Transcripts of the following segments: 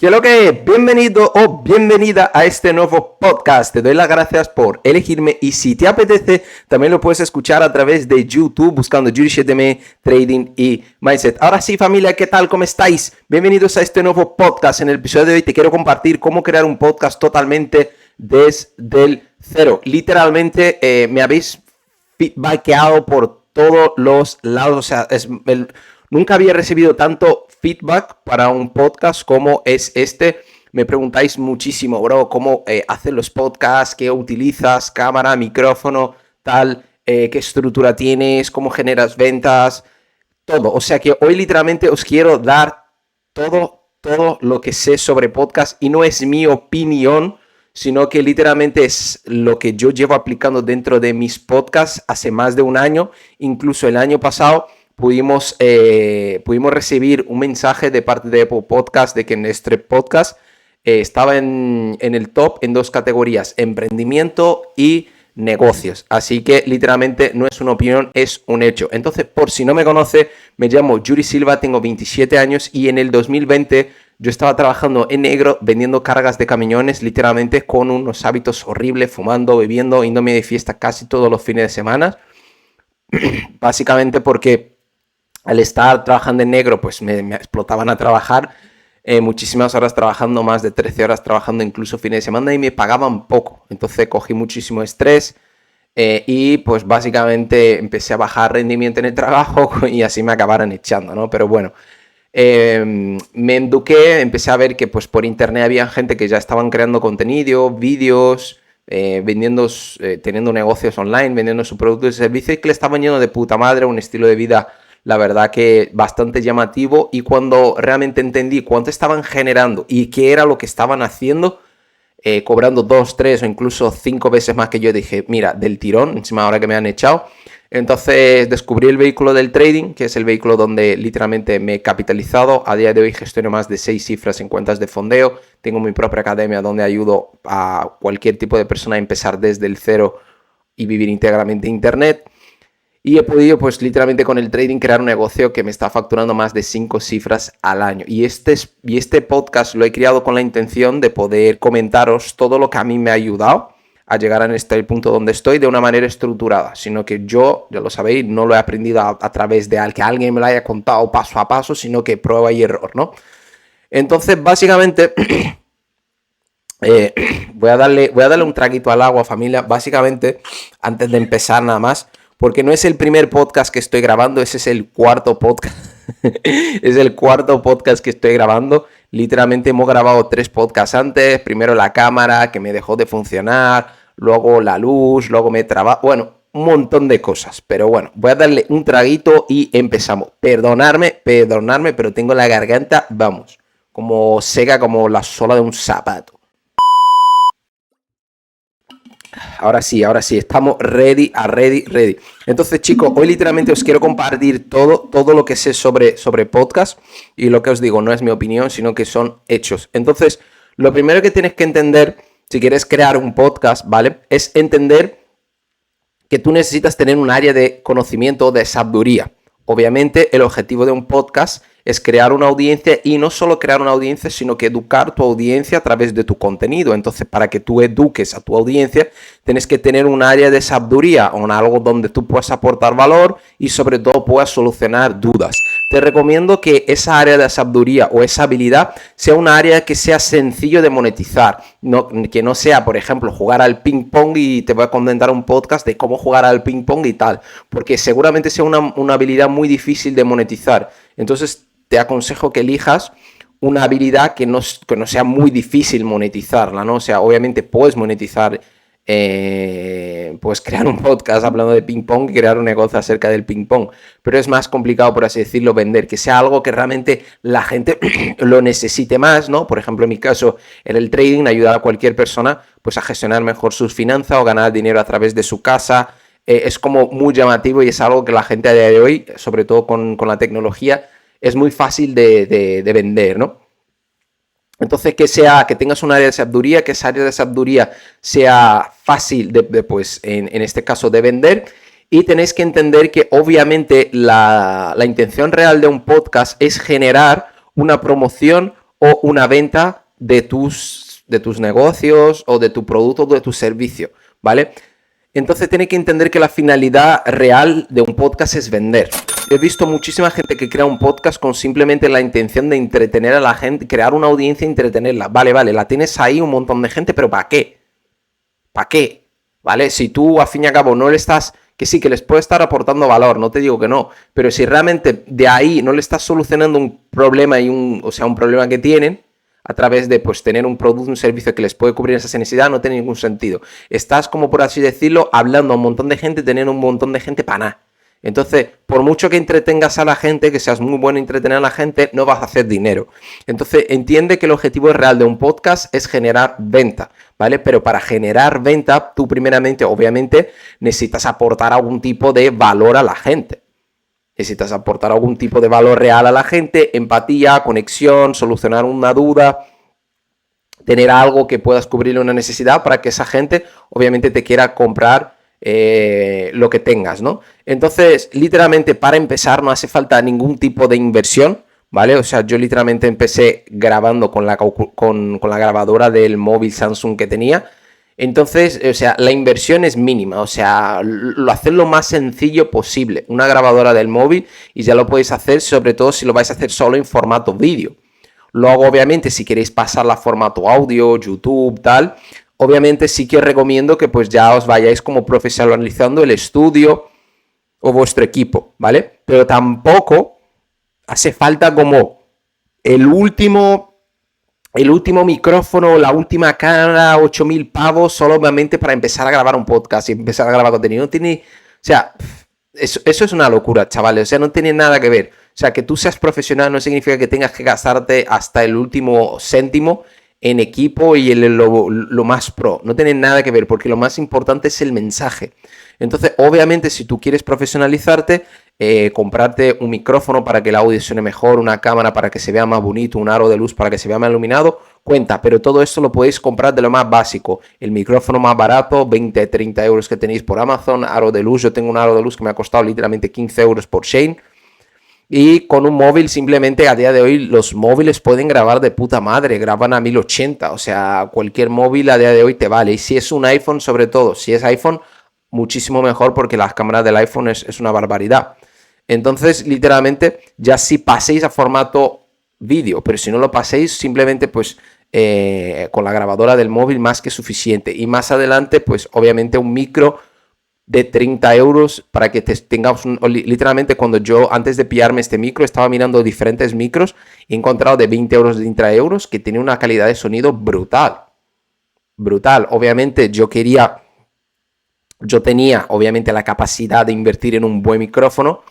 ¿Qué lo que es? Bienvenido o bienvenida a este nuevo podcast. Te doy las gracias por elegirme y si te apetece, también lo puedes escuchar a través de YouTube buscando Judy7M, Trading y Mindset. Ahora sí, familia, ¿qué tal? ¿Cómo estáis? Bienvenidos a este nuevo podcast. En el episodio de hoy te quiero compartir cómo crear un podcast totalmente desde el cero. Literalmente me habéis feedbackeado por todos los lados. O sea, nunca había recibido tanto feedback para un podcast como es este. Me preguntáis muchísimo, bro, cómo hacer los podcasts, qué utilizas, cámara, micrófono, tal, qué estructura tienes, cómo generas ventas, todo. O sea que hoy literalmente os quiero dar todo lo que sé sobre podcast y no es mi opinión, sino que literalmente es lo que yo llevo aplicando dentro de mis podcasts hace más de un año, incluso el año pasado. Pudimos recibir un mensaje de parte de Apple Podcast de que nuestro podcast estaba en el top en dos categorías, emprendimiento y negocios. Así que literalmente no es una opinión, es un hecho. Entonces, por si no me conoce, me llamo Yuri Silva, tengo 27 años y en el 2020 yo estaba trabajando en negro vendiendo cargas de camiones, literalmente con unos hábitos horribles, fumando, bebiendo, yéndome de fiesta casi todos los fines de semana. Básicamente porque al estar trabajando en negro, pues me explotaban a trabajar muchísimas horas trabajando, más de 13 horas trabajando incluso fines de semana y me pagaban poco. Entonces cogí muchísimo estrés y pues básicamente empecé a bajar rendimiento en el trabajo y así me acabaron echando, ¿no? Pero bueno, me eduqué, empecé a ver que pues por internet había gente que ya estaban creando contenido, vídeos, vendiendo, teniendo negocios online, vendiendo sus productos y servicios y que le estaban yendo de puta madre, un estilo de vida la verdad que bastante llamativo, y cuando realmente entendí cuánto estaban generando y qué era lo que estaban haciendo, cobrando 2, 3 o incluso 5 veces más que yo, dije, mira, del tirón, encima ahora que me han echado. Entonces descubrí el vehículo del trading, que es el vehículo donde literalmente me he capitalizado. A día de hoy gestiono más de 6 cifras en cuentas de fondeo. Tengo mi propia academia donde ayudo a cualquier tipo de persona a empezar desde el cero y vivir íntegramente internet. Y he podido, pues literalmente con el trading, crear un negocio que me está facturando más de 5 cifras al año. Y este podcast lo he creado con la intención de poder comentaros todo lo que a mí me ha ayudado a llegar a este punto donde estoy de una manera estructurada. Sino que yo, ya lo sabéis, no lo he aprendido a través de que alguien me lo haya contado paso a paso, sino que prueba y error, ¿no? Entonces, básicamente, voy a darle un traguito al agua, familia. Básicamente, antes de empezar nada más, porque no es el primer podcast que estoy grabando, ese es el cuarto podcast. Es el cuarto podcast que estoy grabando. Literalmente hemos grabado 3 podcasts antes. Primero la cámara, que me dejó de funcionar. Luego la luz, luego me traba. Bueno, un montón de cosas. Pero bueno, voy a darle un traguito y empezamos. Perdonadme, pero tengo la garganta, vamos, como seca como la suela de un zapato. Ahora sí, estamos ready. Entonces, chicos, hoy literalmente os quiero compartir todo lo que sé sobre podcast, y lo que os digo no es mi opinión, sino que son hechos. Entonces, lo primero que tienes que entender, si quieres crear un podcast, ¿vale? Es entender que tú necesitas tener un área de conocimiento, de sabiduría. Obviamente, el objetivo de un podcast es crear una audiencia, y no solo crear una audiencia, sino que educar tu audiencia a través de tu contenido. Entonces, para que tú eduques a tu audiencia, tienes que tener un área de sabiduría, o algo donde tú puedas aportar valor y sobre todo puedas solucionar dudas. Te recomiendo que esa área de sabiduría o esa habilidad sea un área que sea sencillo de monetizar, que no sea, por ejemplo, jugar al ping pong y te voy a comentar un podcast de cómo jugar al ping pong y tal, porque seguramente sea una habilidad muy difícil de monetizar. Entonces te aconsejo que elijas una habilidad que no sea muy difícil monetizarla, ¿no? O sea, obviamente puedes monetizar, puedes crear un podcast hablando de ping pong y crear un negocio acerca del ping pong, pero es más complicado, por así decirlo, vender, que sea algo que realmente la gente lo necesite más, ¿no? Por ejemplo, en mi caso, en el trading, ayudar a cualquier persona pues a gestionar mejor sus finanzas o ganar dinero a través de su casa. Es como muy llamativo y es algo que la gente a día de hoy, sobre todo con la tecnología, es muy fácil de vender, ¿no? Entonces, que tengas un área de sabiduría, que esa área de sabiduría sea fácil pues, en este caso, de vender. Y tenéis que entender que obviamente la intención real de un podcast es generar una promoción o una venta de tus negocios o de tu producto o de tu servicio, ¿vale? Entonces tiene que entender que la finalidad real de un podcast es vender. He visto muchísima gente que crea un podcast con simplemente la intención de entretener a la gente, crear una audiencia e entretenerla. Vale, la tienes ahí un montón de gente, pero ¿para qué? ¿Para qué? ¿Vale? Si tú, al fin y al cabo, no le estás... Que sí, que les puede estar aportando valor, no te digo que no, pero si realmente de ahí no le estás solucionando un problema un problema que tienen, a través de pues tener un producto, un servicio que les puede cubrir esa necesidad, no tiene ningún sentido. Estás, como por así decirlo, hablando a un montón de gente, teniendo un montón de gente para nada. Entonces, por mucho que entretengas a la gente, que seas muy bueno en entretener a la gente, no vas a hacer dinero. Entonces, entiende que el objetivo real de un podcast es generar venta, ¿vale? Pero para generar venta, tú primeramente, obviamente, necesitas aportar algún tipo de valor a la gente. Necesitas aportar algún tipo de valor real a la gente, empatía, conexión, solucionar una duda, tener algo que puedas cubrirle una necesidad para que esa gente, obviamente, te quiera comprar lo que tengas, ¿no? Entonces, literalmente, para empezar, no hace falta ningún tipo de inversión, ¿vale? O sea, yo literalmente empecé grabando con la grabadora del móvil Samsung que tenía. Entonces, o sea, la inversión es mínima, o sea, hacer lo más sencillo posible, una grabadora del móvil y ya lo podéis hacer, sobre todo si lo vais a hacer solo en formato vídeo. Luego, obviamente, si queréis pasarla a formato audio, YouTube, tal, obviamente sí que os recomiendo que pues ya os vayáis como profesionalizando el estudio o vuestro equipo, ¿vale? Pero tampoco hace falta como el último micrófono, la última cámara, 8.000 pavos, solo obviamente para empezar a grabar un podcast y empezar a grabar contenido. No tiene, o sea, eso es una locura, chavales, o sea, no tiene nada que ver. O sea, que tú seas profesional no significa que tengas que gastarte hasta el último céntimo en equipo y en lo más pro. No tiene nada que ver, porque lo más importante es el mensaje. Entonces, obviamente, si tú quieres profesionalizarte, comprarte un micrófono para que el audio suene mejor, una cámara para que se vea más bonito, un aro de luz para que se vea más iluminado, cuenta, pero todo esto lo podéis comprar de lo más básico. El micrófono más barato, 20, 30 euros que tenéis por Amazon, aro de luz, yo tengo un aro de luz que me ha costado literalmente 15 euros por Shane. Y con un móvil, simplemente a día de hoy, los móviles pueden grabar de puta madre, graban a 1080, o sea, cualquier móvil a día de hoy te vale. Y si es un iPhone, sobre todo, si es iPhone, muchísimo mejor porque las cámaras del iPhone es una barbaridad. Entonces, literalmente, ya si paséis a formato vídeo, pero si no lo paséis, simplemente pues con la grabadora del móvil más que suficiente. Y más adelante, pues obviamente un micro de 30 euros para que tengas literalmente cuando yo antes de pillarme este micro estaba mirando diferentes micros y he encontrado de 20 euros, de 30 euros que tiene una calidad de sonido brutal. Obviamente yo tenía obviamente la capacidad de invertir en un buen micrófono,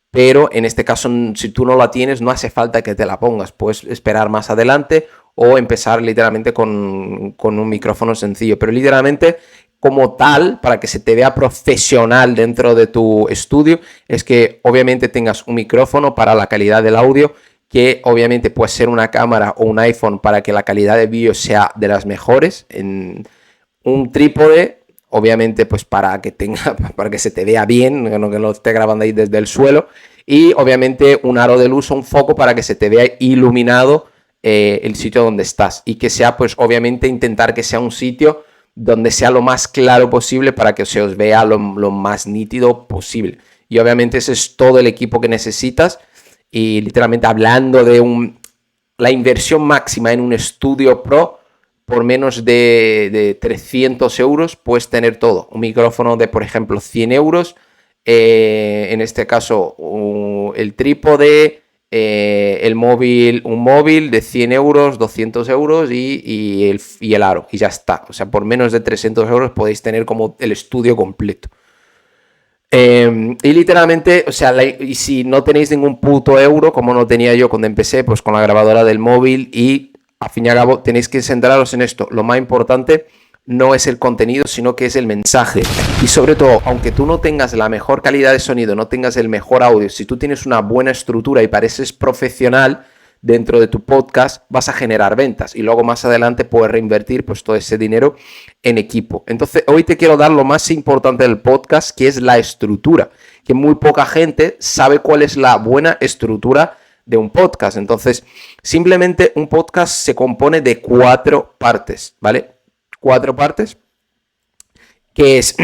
pero en este caso si tú no la tienes no hace falta que te la pongas, puedes esperar más adelante o empezar literalmente con un micrófono sencillo, pero literalmente como tal, para que se te vea profesional dentro de tu estudio, es que obviamente tengas un micrófono para la calidad del audio, que obviamente puede ser una cámara o un iPhone para que la calidad de vídeo sea de las mejores, en un trípode, obviamente pues para que se te vea bien, que no esté grabando ahí desde el suelo, y obviamente un aro de luz o un foco para que se te vea iluminado el sitio donde estás, y que sea pues obviamente intentar que sea un sitio donde sea lo más claro posible para que se os vea lo más nítido posible. Y obviamente ese es todo el equipo que necesitas. Y literalmente hablando de la inversión máxima en un estudio pro, por menos de 300 euros puedes tener todo. Un micrófono de, por ejemplo, 100 euros. En este caso, el trípode, un móvil de 100 euros, 200 euros y el aro, y ya está. O sea, por menos de 300 euros podéis tener como el estudio completo. Y literalmente, o sea, y si no tenéis ningún puto euro, como no tenía yo cuando empecé, pues con la grabadora del móvil, y al fin y al cabo tenéis que centraros en esto. Lo más importante no es el contenido, sino que es el mensaje. Y sobre todo, aunque tú no tengas la mejor calidad de sonido, no tengas el mejor audio, si tú tienes una buena estructura y pareces profesional dentro de tu podcast, vas a generar ventas y luego más adelante puedes reinvertir pues todo ese dinero en equipo. Entonces, hoy te quiero dar lo más importante del podcast, que es la estructura, que muy poca gente sabe cuál es la buena estructura de un podcast. Entonces, simplemente un podcast se compone de 4 partes, ¿vale? 4 partes, que es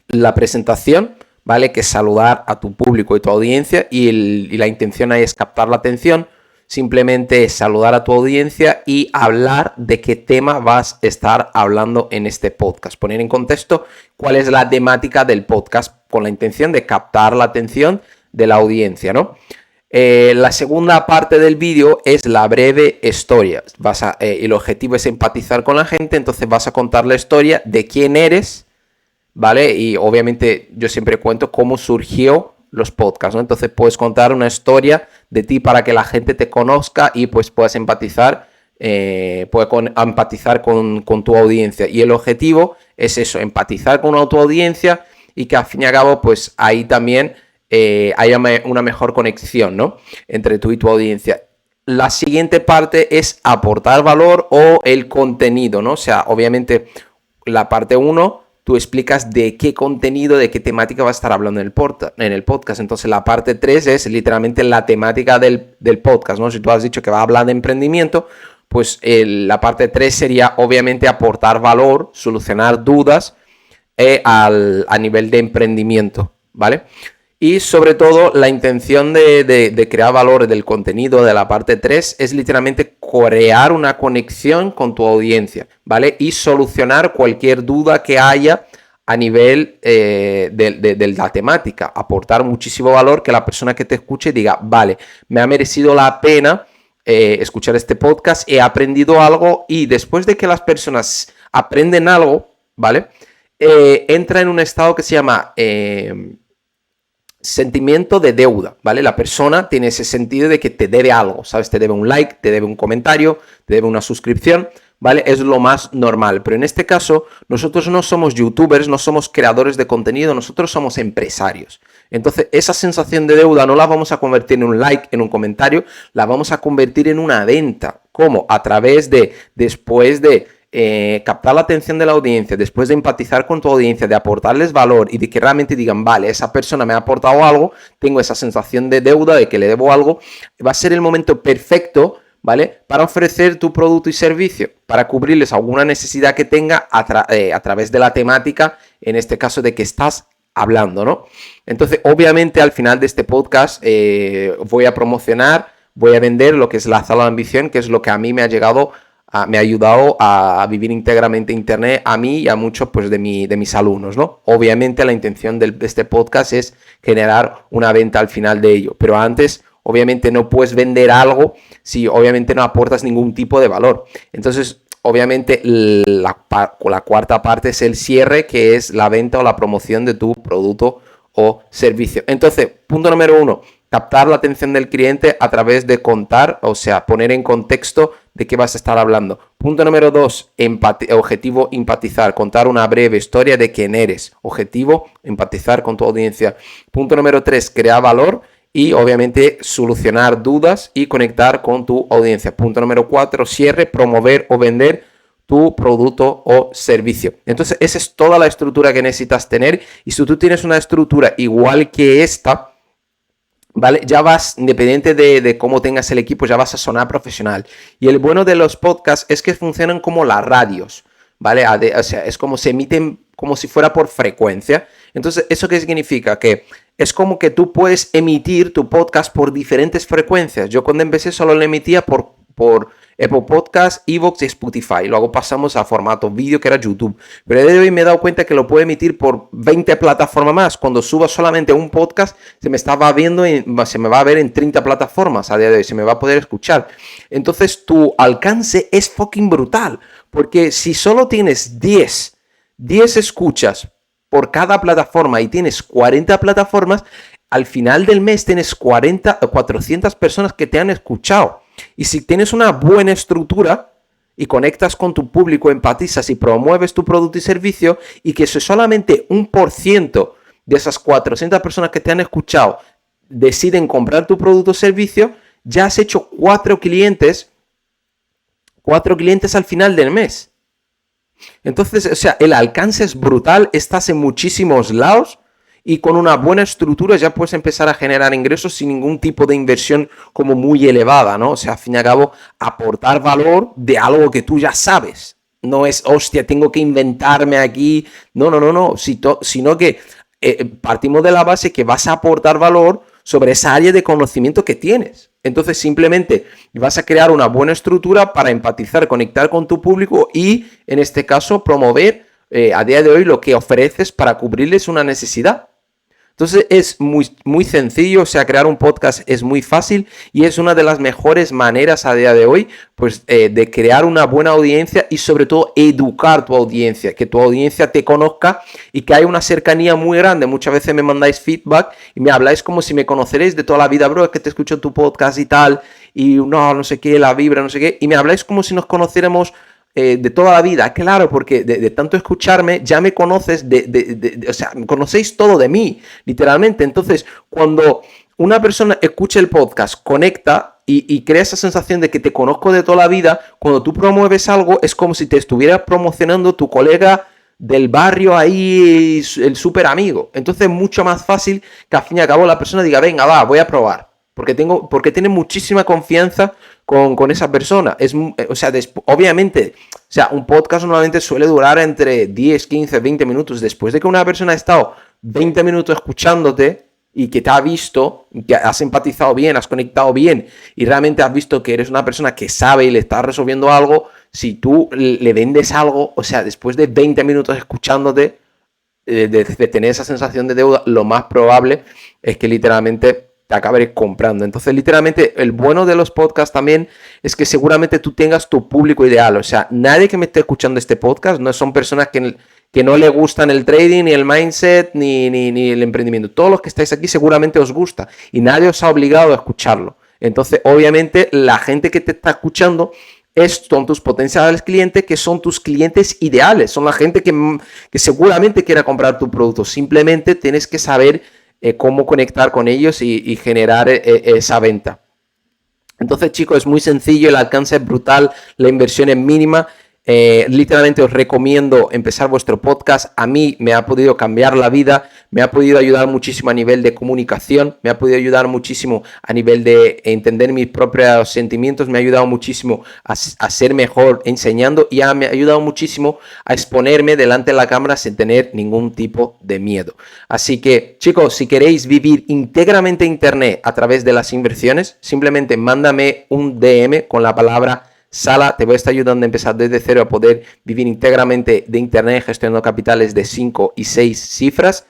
la presentación, ¿vale? Que es saludar a tu público y tu audiencia y la intención ahí es captar la atención. Simplemente es saludar a tu audiencia y hablar de qué tema vas a estar hablando en este podcast. Poner en contexto cuál es la temática del podcast con la intención de captar la atención de la audiencia, ¿no? La segunda parte del vídeo es la breve historia. El objetivo es empatizar con la gente, entonces vas a contar la historia de quién eres, ¿vale? Y obviamente yo siempre cuento cómo surgió los podcasts, ¿no? Entonces puedes contar una historia de ti para que la gente te conozca y pues puedas empatizar, empatizar con tu audiencia. Y el objetivo es eso, empatizar con tu audiencia y que al fin y al cabo pues ahí también haya una mejor conexión, ¿no? Entre tú y tu audiencia. La siguiente parte es aportar valor o el contenido, ¿no? O sea, obviamente la parte 1 tú explicas de qué contenido, de qué temática vas a estar hablando en el podcast. Entonces la parte 3 es literalmente la temática del podcast, ¿no? Si tú has dicho que va a hablar de emprendimiento, pues la parte 3 sería obviamente aportar valor, solucionar dudas a nivel de emprendimiento, ¿vale? Y sobre todo la intención de crear valor del contenido de la parte 3 es literalmente crear una conexión con tu audiencia, ¿vale? Y solucionar cualquier duda que haya a nivel de la temática. Aportar muchísimo valor, que la persona que te escuche diga, vale, me ha merecido la pena escuchar este podcast, he aprendido algo y después de que las personas aprenden algo, ¿vale? Entra en un estado que se llama... sentimiento de deuda, ¿vale? La persona tiene ese sentido de que te debe algo, ¿sabes? Te debe un like, te debe un comentario, te debe una suscripción, ¿vale? Es lo más normal, pero en este caso nosotros no somos youtubers, no somos creadores de contenido, nosotros somos empresarios. Entonces esa sensación de deuda no la vamos a convertir en un like, en un comentario, la vamos a convertir en una venta. ¿Cómo? A través de, después de captar la atención de la audiencia, después de empatizar con tu audiencia, de aportarles valor y de que realmente digan, vale, esa persona me ha aportado algo, tengo esa sensación de deuda, de que le debo algo, va a ser el momento perfecto, ¿vale? Para ofrecer tu producto y servicio, para cubrirles alguna necesidad que tenga a través de la temática, en este caso de que estás hablando, ¿no? Entonces, obviamente, al final de este podcast voy a promocionar, voy a vender lo que es la sala de ambición, que es lo que a mí me ha ayudado a vivir íntegramente Internet, a mí y a muchos pues, de mis alumnos, ¿no? Obviamente la intención de este podcast es generar una venta al final de ello, pero antes obviamente no puedes vender algo si obviamente no aportas ningún tipo de valor. Entonces, obviamente la cuarta parte es el cierre, que es la venta o la promoción de tu producto o servicio. Entonces, punto número 1, captar la atención del cliente a través de contar, o sea, poner en contexto de qué vas a estar hablando. Punto número 2, objetivo, empatizar, contar una breve historia de quién eres. Objetivo, empatizar con tu audiencia. Punto número 3, crear valor y obviamente solucionar dudas y conectar con tu audiencia. Punto número 4, cierre, promover o vender tu producto o servicio. Entonces, esa es toda la estructura que necesitas tener, y si tú tienes una estructura igual que esta, ¿vale? Ya vas, independiente de cómo tengas el equipo, ya vas a sonar profesional. Y el bueno de los podcasts es que funcionan como las radios, ¿vale? O sea, es como se emiten como si fuera por frecuencia. Entonces, ¿eso qué significa? Que es como que tú puedes emitir tu podcast por diferentes frecuencias. Yo cuando empecé solo lo emitía por Apple Podcasts, Evox y Spotify. Luego pasamos a formato vídeo, que era YouTube. Pero de hoy me he dado cuenta que lo puedo emitir por 20 plataformas más. Cuando subo solamente un podcast, se me va a ver en 30 plataformas a día de hoy. Se me va a poder escuchar. Entonces, tu alcance es fucking brutal. Porque si solo tienes 10 escuchas por cada plataforma y tienes 40 plataformas, al final del mes tienes 400 personas que te han escuchado. Y si tienes una buena estructura y conectas con tu público, empatizas y promueves tu producto y servicio, y que solamente 1% de esas 400 personas que te han escuchado deciden comprar tu producto o servicio, ya has hecho 4 clientes al final del mes. Entonces, o sea, el alcance es brutal, estás en muchísimos lados y con una buena estructura ya puedes empezar a generar ingresos sin ningún tipo de inversión como muy elevada, ¿no? O sea, al fin y al cabo, aportar valor de algo que tú ya sabes. No es, hostia, tengo que inventarme aquí. No, sino que partimos de la base que vas a aportar valor sobre esa área de conocimiento que tienes. Entonces simplemente vas a crear una buena estructura para empatizar, conectar con tu público y, en este caso, promover a día de hoy lo que ofreces para cubrirles una necesidad. Entonces es muy sencillo, o sea, crear un podcast es muy fácil y es una de las mejores maneras a día de hoy, pues, de crear una buena audiencia y sobre todo educar tu audiencia, que tu audiencia te conozca y que haya una cercanía muy grande. Muchas veces me mandáis feedback y me habláis como si me conoceréis de toda la vida, bro, es que te escucho tu podcast y tal, y no sé qué, la vibra, no sé qué, y me habláis como si nos conociéramos de toda la vida. Claro, porque de tanto escucharme ya me conoces, o sea, conocéis todo de mí, literalmente. Entonces, cuando una persona escucha el podcast, conecta y crea esa sensación de que te conozco de toda la vida, cuando tú promueves algo, es como si te estuvieras promocionando tu colega del barrio ahí, el súper amigo. Entonces es mucho más fácil que al fin y al cabo la persona diga, venga, va, voy a probar. Porque tiene muchísima confianza con esa persona. O sea, obviamente, o sea, un podcast normalmente suele durar entre 10, 15, 20 minutos. Después de que una persona ha estado 20 minutos escuchándote y que te ha visto, que has empatizado bien, has conectado bien y realmente has visto que eres una persona que sabe y le está resolviendo algo, si tú le vendes algo, o sea, después de 20 minutos escuchándote, de tener esa sensación de deuda, lo más probable es que literalmente te acabaré comprando. Entonces, literalmente, el bueno de los podcasts también es que seguramente tú tengas tu público ideal. O sea, nadie que me esté escuchando este podcast no son personas que no le gustan el trading, ni el mindset, ni el emprendimiento. Todos los que estáis aquí seguramente os gusta y nadie os ha obligado a escucharlo. Entonces, obviamente, la gente que te está escuchando son tus potenciales clientes, que son tus clientes ideales. Son la gente que seguramente quiera comprar tu producto. Simplemente tienes que saber cómo conectar con ellos y generar esa venta. Entonces, chicos, es muy sencillo, el alcance es brutal, la inversión es mínima. Literalmente os recomiendo empezar vuestro podcast. A mí me ha podido cambiar la vida, me ha podido ayudar muchísimo a nivel de comunicación, me ha podido ayudar muchísimo a nivel de entender mis propios sentimientos, me ha ayudado muchísimo a ser mejor enseñando y me ha ayudado muchísimo a exponerme delante de la cámara sin tener ningún tipo de miedo. Así que, chicos, si queréis vivir íntegramente Internet a través de las inversiones, simplemente mándame un DM con la palabra Sala, te voy a estar ayudando a empezar desde cero a poder vivir íntegramente de Internet gestionando capitales de 5 y 6 cifras.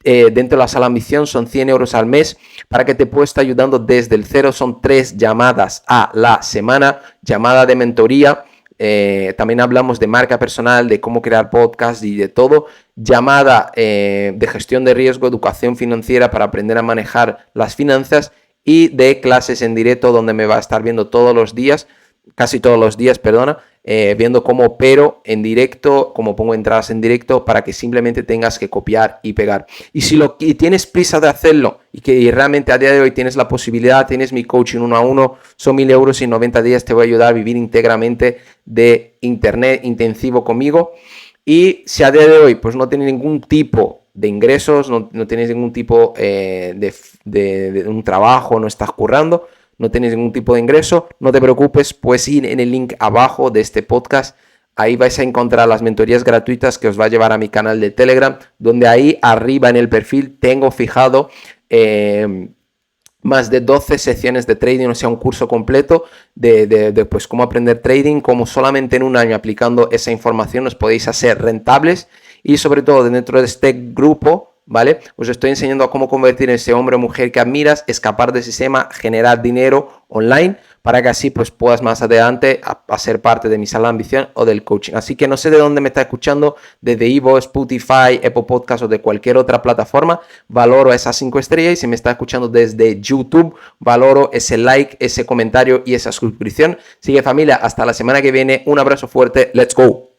Dentro de la Sala Ambición son 100 euros al mes para que te pueda estar ayudando desde el cero. Son 3 llamadas a la semana, llamada de mentoría. También hablamos de marca personal, de cómo crear podcast y de todo. Llamada de gestión de riesgo, educación financiera para aprender a manejar las finanzas y de clases en directo donde me va a estar viendo todos los días. Casi todos los días, viendo cómo opero en directo, cómo pongo entradas en directo para que simplemente tengas que copiar y pegar. Y si tienes prisa de hacerlo y que realmente a día de hoy tienes la posibilidad, tienes mi coaching 1 a 1, son 1.000 euros y en 90 días te voy a ayudar a vivir íntegramente de Internet intensivo conmigo. Y si a día de hoy pues no tienes ningún tipo de ingresos, no tienes ningún tipo de un trabajo, no estás currando, no tienes ningún tipo de ingreso, no te preocupes, puedes ir en el link abajo de este podcast. Ahí vais a encontrar las mentorías gratuitas que os va a llevar a mi canal de Telegram, donde ahí arriba en el perfil tengo fijado más de 12 secciones de trading, o sea, un curso completo de pues cómo aprender trading, cómo solamente en un año aplicando esa información os podéis hacer rentables y sobre todo dentro de este grupo, ¿vale? Os estoy enseñando a cómo convertir en ese hombre o mujer que admiras, escapar del sistema, generar dinero online para que así pues puedas más adelante a ser parte de mi Sala de Ambición o del coaching. Así que no sé de dónde me está escuchando, desde Ivo, Spotify, Apple Podcast o de cualquier otra plataforma, valoro esas 5 estrellas y si me está escuchando desde YouTube, valoro ese like, ese comentario y esa suscripción. Sigue familia, hasta la semana que viene, un abrazo fuerte, let's go.